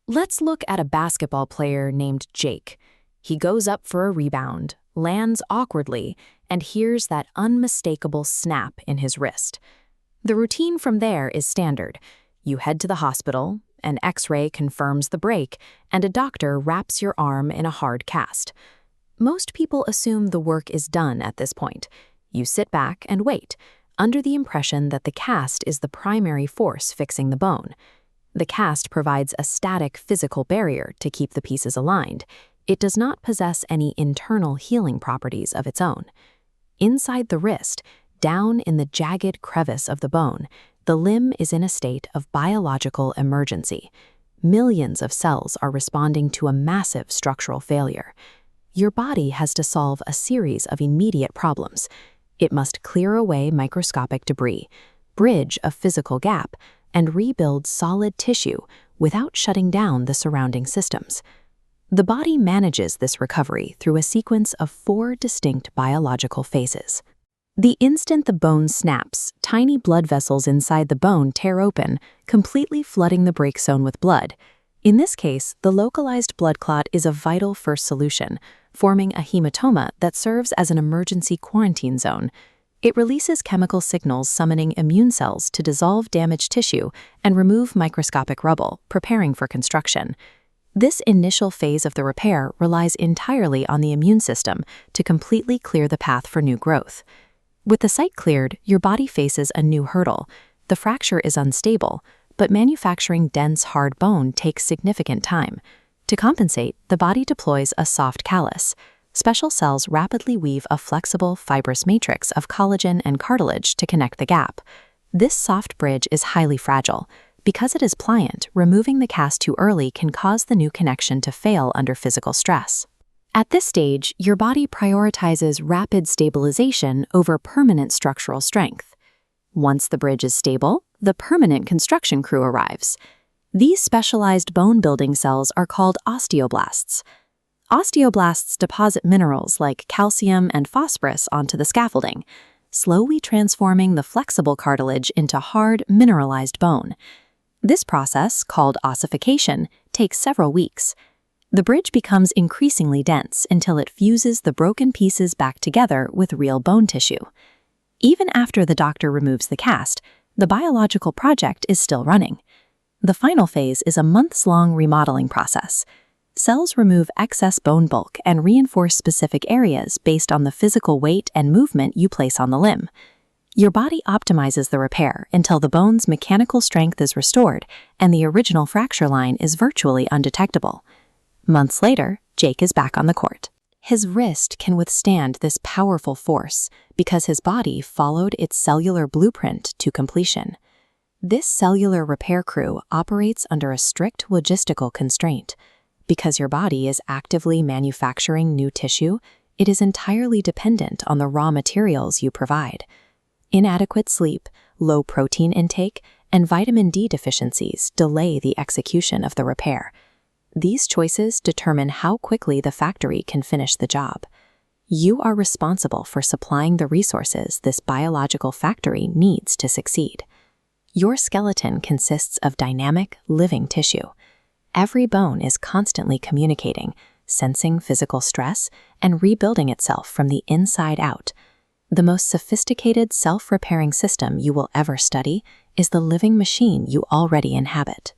Let's look at a basketball player named Jake. He goes up for a rebound, lands awkwardly, and hears that unmistakable snap in his wrist. The routine from there is standard. You head to the hospital, an X-ray confirms the break, and a doctor wraps your arm in a hard cast. Most people assume the work is done at this point. You sit back and wait, under the impression that the cast is the primary force fixing the bone. The cast provides a static physical barrier to keep the pieces aligned. It does not possess any internal healing properties of its own. Inside the wrist, down in the jagged crevice of the bone, the limb is in a state of biological emergency. Millions of cells are responding to a massive structural failure. Your body has to solve a series of immediate problems. It must clear away microscopic debris, bridge a physical gap, and rebuild solid tissue without shutting down the surrounding systems. The body manages this recovery through a sequence of 4 distinct biological phases. The instant the bone snaps, tiny blood vessels inside the bone tear open, completely flooding the break zone with blood. In this case, the localized blood clot is a vital first solution, forming a hematoma that serves as an emergency quarantine zone. It releases chemical signals summoning immune cells to dissolve damaged tissue and remove microscopic rubble, preparing for construction. This initial phase of the repair relies entirely on the immune system to completely clear the path for new growth. With the site cleared, your body faces a new hurdle. The fracture is unstable, but manufacturing dense, hard bone takes significant time. To compensate, the body deploys a soft callus. Special cells rapidly weave a flexible, fibrous matrix of collagen and cartilage to connect the gap. This soft bridge is highly fragile. Because it is pliant, removing the cast too early can cause the new connection to fail under physical stress. At this stage, your body prioritizes rapid stabilization over permanent structural strength. Once the bridge is stable, the permanent construction crew arrives. These specialized bone-building cells are called osteoblasts. Osteoblasts deposit minerals like calcium and phosphorus onto the scaffolding, slowly transforming the flexible cartilage into hard, mineralized bone. This process, called ossification, takes several weeks. The bridge becomes increasingly dense until it fuses the broken pieces back together with real bone tissue. Even after the doctor removes the cast, the biological project is still running. The final phase is a months-long remodeling process. Cells remove excess bone bulk and reinforce specific areas based on the physical weight and movement you place on the limb. Your body optimizes the repair until the bone's mechanical strength is restored and the original fracture line is virtually undetectable. Months later, Jake is back on the court. His wrist can withstand this powerful force because his body followed its cellular blueprint to completion. This cellular repair crew operates under a strict logistical constraint. Because your body is actively manufacturing new tissue, it is entirely dependent on the raw materials you provide. Inadequate sleep, low protein intake, and vitamin D deficiencies delay the execution of the repair. These choices determine how quickly the factory can finish the job. You are responsible for supplying the resources this biological factory needs to succeed. Your skeleton consists of dynamic, living tissue. Every bone is constantly communicating, sensing physical stress, and rebuilding itself from the inside out. The most sophisticated self-repairing system you will ever study is the living machine you already inhabit.